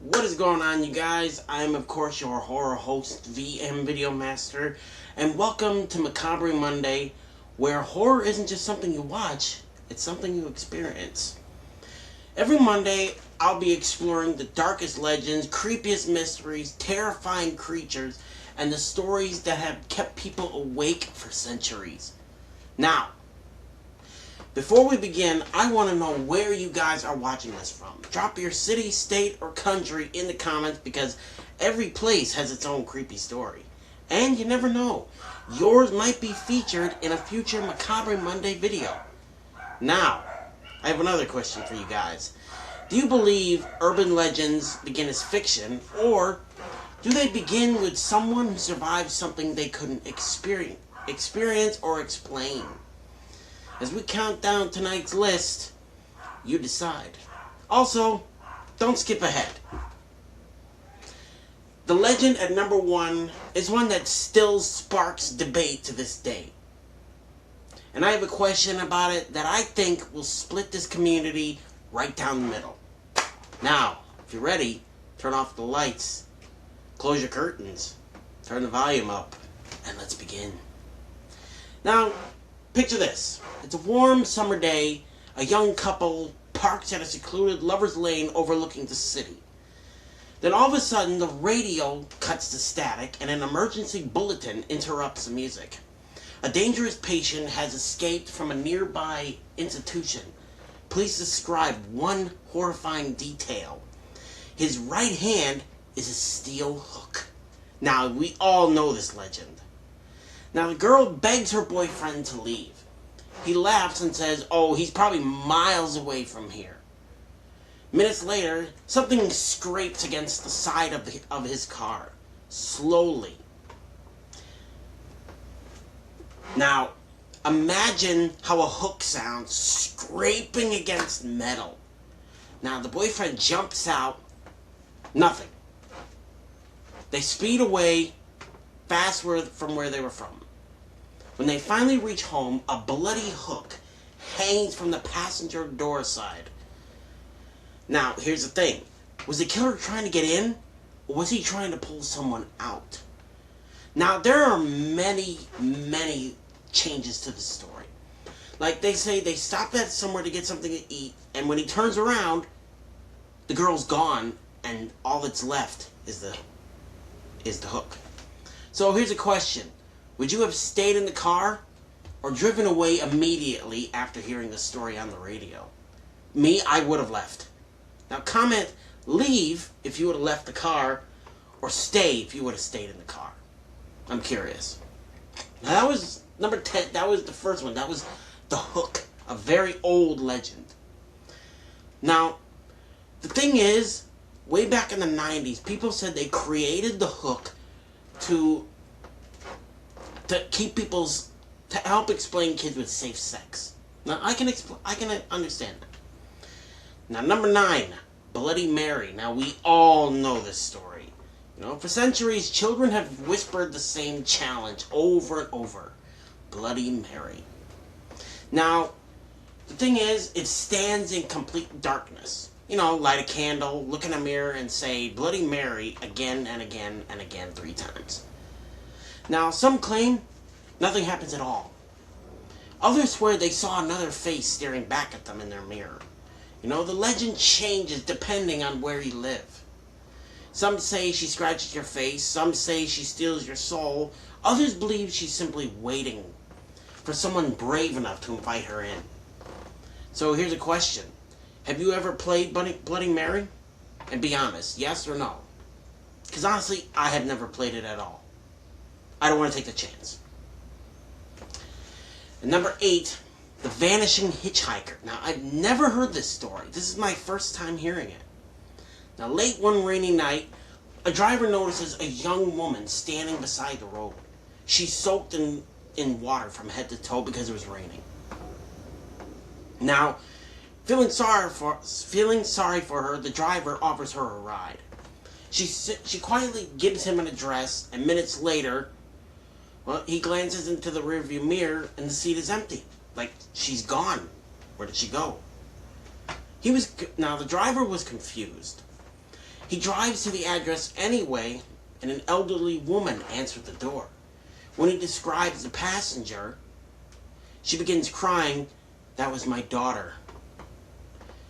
What is going on, you guys? I am, of course, your horror host, Videomaster, and welcome to Macabre Monday, where horror isn't just something you watch, it's something you experience. Every Monday, I'll be exploring the darkest legends, creepiest mysteries, terrifying creatures, and the stories that have kept people awake for centuries. Now, before we begin, I want to know where you guys are watching this from. Drop your city, state, or country in the comments because every place has its own creepy story. And you never know, yours might be featured in a future Macabre Monday video. Now, I have another question for you guys. Do you believe urban legends begin as fiction, or do they begin with someone who survived something they couldn't experience or explain? As we count down tonight's list, you decide. Also, don't skip ahead. The legend at number 1 is one that still sparks debate to this day. And I have a question about it that I think will split this community right down the middle. Now, if you're ready, turn off the lights, close your curtains, turn the volume up, and let's begin. Now, picture this. It's a warm summer day. A young couple parks at a secluded lover's lane overlooking the city. Then all of a sudden, the radio cuts to static and an emergency bulletin interrupts the music. A dangerous patient has escaped from a nearby institution. Please describe one horrifying detail. His right hand is a steel hook. Now, we all know this legend. Now, the girl begs her boyfriend to leave. He laughs and says, oh, he's probably miles away from here. Minutes later, something scrapes against the side of his car, slowly. Now, imagine how a hook sounds scraping against metal. Now, the boyfriend jumps out. Nothing. They speed away fast from where they were from. When they finally reach home, a bloody hook hangs from the passenger door side. Now, here's the thing. Was the killer trying to get in, or was he trying to pull someone out? Now, there are many changes to the story. Like they say, they stopped at somewhere to get something to eat, and when he turns around, the girl's gone, and all that's left is the hook. So here's a question. Would you have stayed in the car or driven away immediately after hearing the story on the radio? Me, I would have left. Now comment leave if you would have left the car, or stay if you would have stayed in the car. I'm curious. Now that was number 10. That was the first one. That was the hook, a very old legend. Now, the thing is, way back in the 90s, people said they created the hook to help explain kids with safe sex. Now I can understand that. Now number 9, Bloody Mary. Now we all know this story. You know, for centuries, children have whispered the same challenge over and over: Bloody Mary. Now, the thing is, it stands in complete darkness. You know, light a candle, look in a mirror, and say Bloody Mary again and again and again 3 times. Now, some claim nothing happens at all. Others swear they saw another face staring back at them in their mirror. You know, the legend changes depending on where you live. Some say she scratches your face, some say she steals your soul, others believe she's simply waiting for someone brave enough to invite her in. So here's a question. Have you ever played Bloody Mary? And be honest, yes or no? Because honestly, I had never played it at all. I don't want to take the chance. And number 8, The Vanishing Hitchhiker. Now, I've never heard this story. This is my first time hearing it. Now, late one rainy night, a driver notices a young woman standing beside the road. She's soaked in water from head to toe because it was raining. Now, feeling sorry for her, the driver offers her a ride. She quietly gives him an address, and minutes later, well, he glances into the rearview mirror and the seat is empty. Like, she's gone. Where did she go? Now, the driver was confused. He drives to the address anyway, and an elderly woman answered the door. When he describes the passenger, she begins crying. That was my daughter.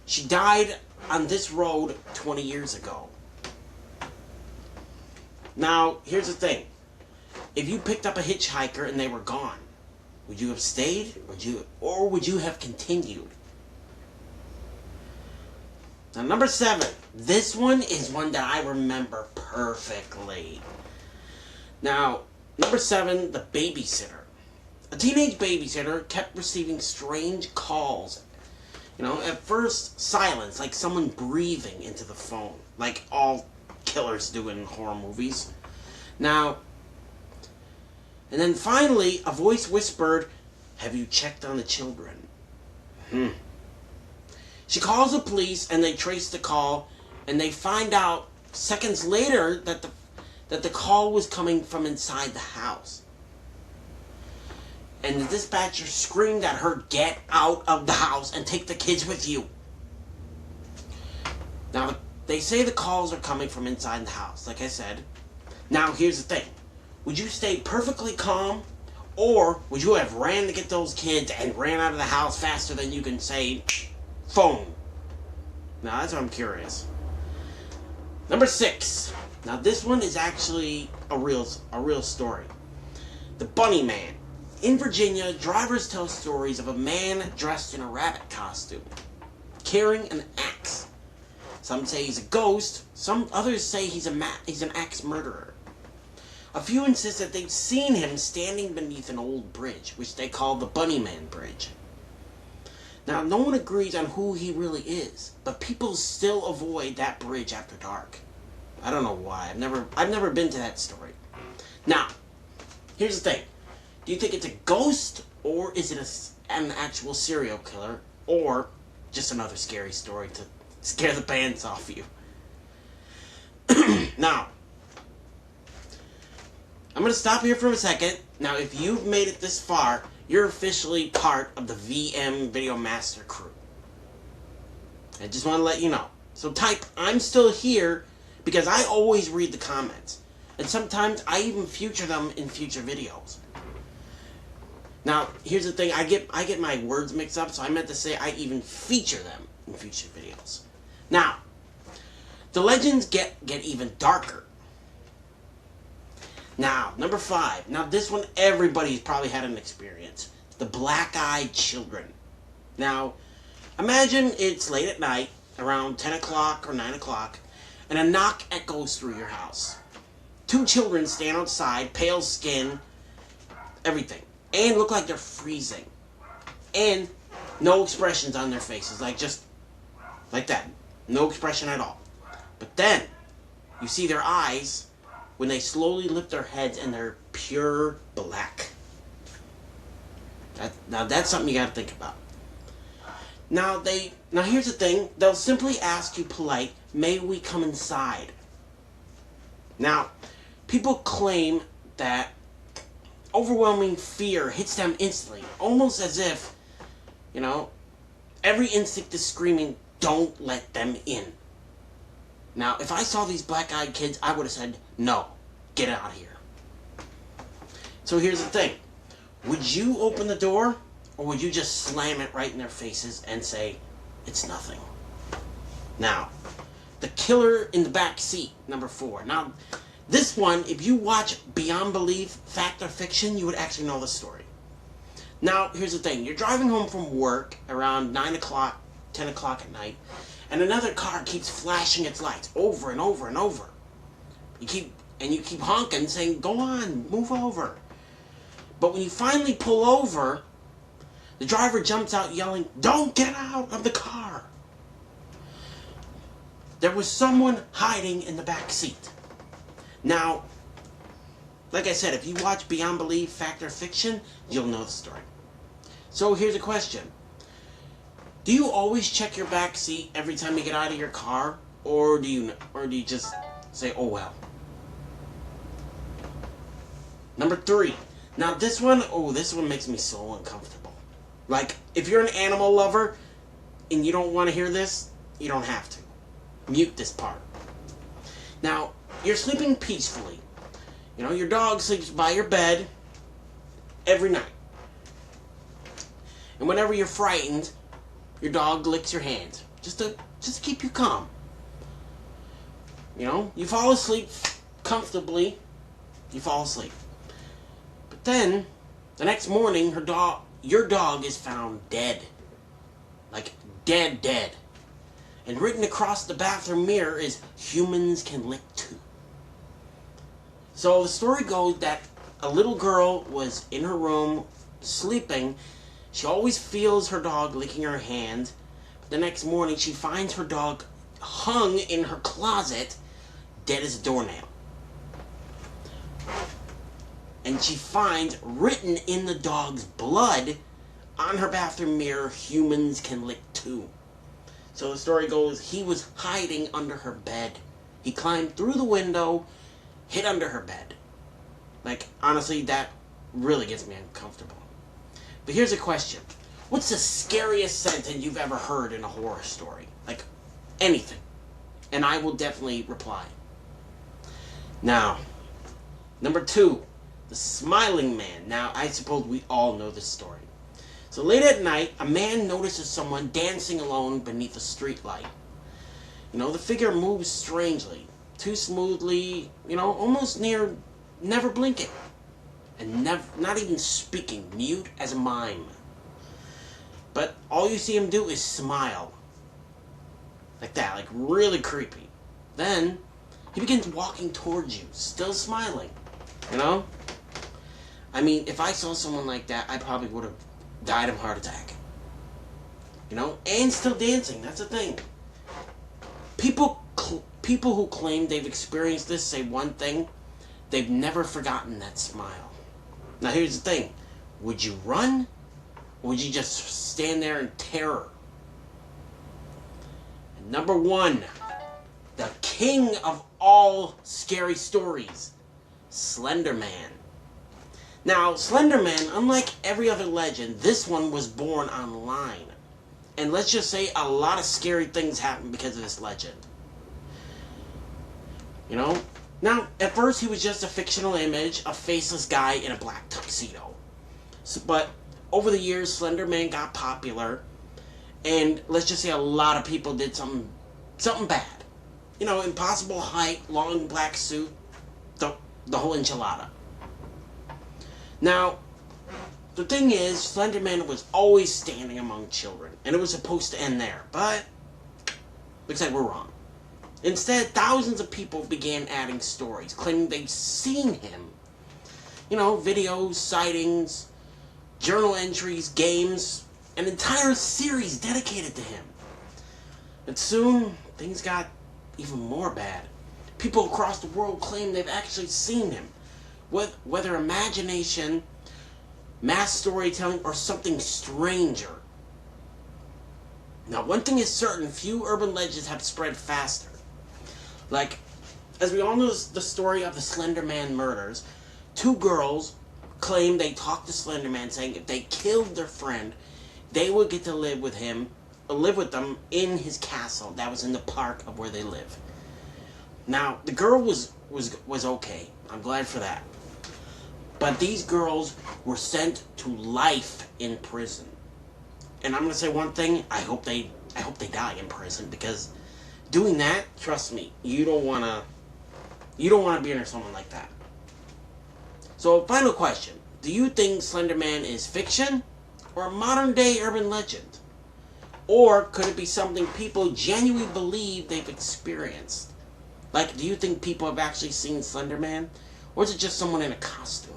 She died on this road 20 years ago. Now, here's the thing. If you picked up a hitchhiker and they were gone, would you have stayed? Or would you have continued? Now, number 7. This one is one that I remember perfectly. Now, number 7, the babysitter. A teenage babysitter kept receiving strange calls. At first, silence, like someone breathing into the phone, like all killers do in horror movies. Now, and then finally, a voice whispered, "Have you checked on the children?" She calls the police, and they trace the call, and they find out seconds later that the call was coming from inside the house. And the dispatcher screamed at her, "Get out of the house and take the kids with you." Now, they say the calls are coming from inside the house, like I said. Now, here's the thing. Would you stay perfectly calm, or would you have ran to get those kids and ran out of the house faster than you can say, phone? Now, that's what I'm curious. Number 6. Now, this one is actually a real story. The Bunny Man. In Virginia, drivers tell stories of a man dressed in a rabbit costume, carrying an axe. Some say he's a ghost. Some others say he's an axe murderer. A few insist that they've seen him standing beneath an old bridge, which they call the Bunny Man Bridge. Now, no one agrees on who he really is, but people still avoid that bridge after dark. I don't know why. I've never been to that story. Now, here's the thing. Do you think it's a ghost, or is it an actual serial killer, or just another scary story to scare the pants off you? Now, I'm going to stop here for a second. Now, if you've made it this far, you're officially part of the Videomaster crew. I just want to let you know. So type, "I'm still here," because I always read the comments. And sometimes I even feature them in future videos. Now, here's the thing. I get my words mixed up, so I meant to say I even feature them in future videos. Now, the legends get even darker. Now, number 5. Now, this one everybody's probably had an experience. The black-eyed children. Now, imagine it's late at night, around 10 o'clock or 9 o'clock, and a knock echoes through your house. 2 children stand outside, pale skin, everything, and look like they're freezing. And no expressions on their faces, just like that. No expression at all. But then, you see their eyes when they slowly lift their heads, and they're pure black. Now that's something you gotta think about. Now here's the thing. They'll simply ask you polite, "May we come inside?" Now, people claim that overwhelming fear hits them instantly, almost as if, every instinct is screaming, "Don't let them in." Now, if I saw these black-eyed kids, I would have said, "No, get out of here." So here's the thing. Would you open the door, or would you just slam it right in their faces and say, "It's nothing"? Now, the killer in the back seat, number 4. Now, this one, if you watch Beyond Belief, Fact or Fiction, you would actually know the story. Now, here's the thing. You're driving home from work around 9 o'clock, 10 o'clock at night, and another car keeps flashing its lights over and over and over. You keep honking, saying, "Go on, move over." But when you finally pull over, the driver jumps out yelling, "Don't get out of the car!" There was someone hiding in the back seat. Now, like I said, if you watch Beyond Belief, Fact or Fiction, you'll know the story. So here's a question. Do you always check your back seat every time you get out of your car? Or do you just say, "Oh well"? Number 3. Now this one makes me so uncomfortable. Like, if you're an animal lover and you don't want to hear this, you don't have to. Mute this part. Now, you're sleeping peacefully. You know, your dog sleeps by your bed every night. And whenever you're frightened, your dog licks your hand. Just to keep you calm. You know, you fall asleep comfortably. You fall asleep. But then, the next morning, your dog is found dead. Like, dead. And written across the bathroom mirror is, "Humans can lick too." So the story goes that a little girl was in her room sleeping. She always feels her dog licking her hand. But the next morning, she finds her dog hung in her closet, dead as a doornail. And she finds written in the dog's blood on her bathroom mirror, "Humans can lick too." So the story goes, he was hiding under her bed. He climbed through the window, hid under her bed. Like, honestly, that really gets me uncomfortable. But here's a question. What's the scariest sentence you've ever heard in a horror story? Like, anything. And I will definitely reply. Now, number 2, the smiling man. Now, I suppose we all know this story. So late at night, a man notices someone dancing alone beneath a street light. You know, the figure moves strangely, too smoothly, you know, almost near never blinking. And not even speaking, mute as a mime. But all you see him do is smile. Like that, like really creepy. Then, he begins walking towards you, still smiling. You know? I mean, if I saw someone like that, I probably would have died of a heart attack. You know? And still dancing, that's the thing. People who claim they've experienced this say one thing: they've never forgotten that smile. Now here's the thing. Would you run? Or would you just stand there in terror? And number 1, the king of all scary stories, Slender Man. Now, Slender Man, unlike every other legend, this one was born online. And let's just say a lot of scary things happened because of this legend. You know? Now, at first he was just a fictional image, a faceless guy in a black tuxedo. But over the years, Slender Man got popular. And let's just say a lot of people did something bad. You know, impossible height, long black suit, the whole enchilada. Now, the thing is, Slender Man was always standing among children, and it was supposed to end there, but looks like we're wrong. Instead, thousands of people began adding stories, claiming they'd seen him. You know, videos, sightings, journal entries, games, an entire series dedicated to him. And soon, things got even more bad. People across the world claim they've actually seen him. Whether imagination, mass storytelling, or something stranger. Now, one thing is certain, few urban legends have spread faster. Like, as we all know the story of the Slender Man murders, 2 girls claim they talked to Slender Man saying if they killed their friend, they would get to live with them in his castle that was in the park of where they live. Now, the girl was okay. I'm glad for that. But these girls were sent to life in prison. And I'm going to say one thing, I hope they die in prison, because doing that, trust me, you don't want to be under someone like that. So, final question. Do you think Slender Man is fiction or a modern day urban legend? Or could it be something people genuinely believe they've experienced? Like, do you think people have actually seen Slender Man? Or is it just someone in a costume?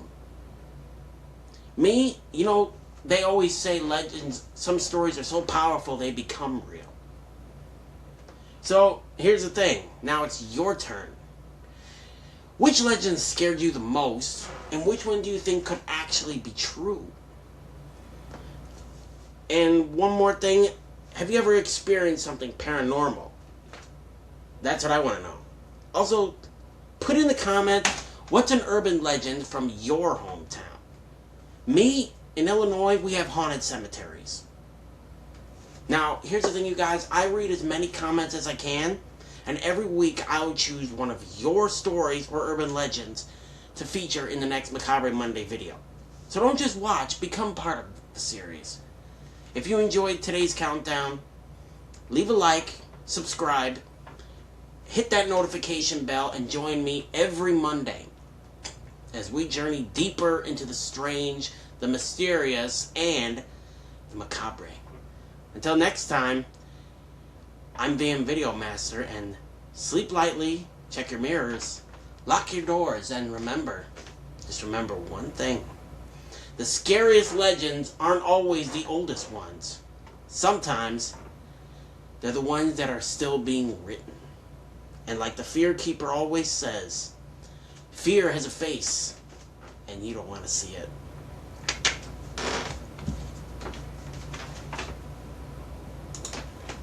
Me, you know, they always say legends, some stories are so powerful they become real. So, here's the thing. Now it's your turn. Which legend scared you the most, and which one do you think could actually be true? And one more thing, have you ever experienced something paranormal? That's what I want to know. Also, put in the comments, what's an urban legend from your hometown? Me, in Illinois, we have haunted cemeteries. Now, here's the thing, you guys. I read as many comments as I can, And every week I will choose one of your stories or urban legends to feature in the next Macabre Monday video. So don't just watch, become part of the series. If you enjoyed today's countdown, leave a like, subscribe, hit that notification bell, and join me every Monday as we journey deeper into the strange, the mysterious, and the macabre. Until next time, I'm Videomaster, and sleep lightly, check your mirrors, lock your doors, and just remember one thing. The scariest legends aren't always the oldest ones. Sometimes, they're the ones that are still being written. And like the Fear Keeper always says, fear has a face, and you don't want to see it.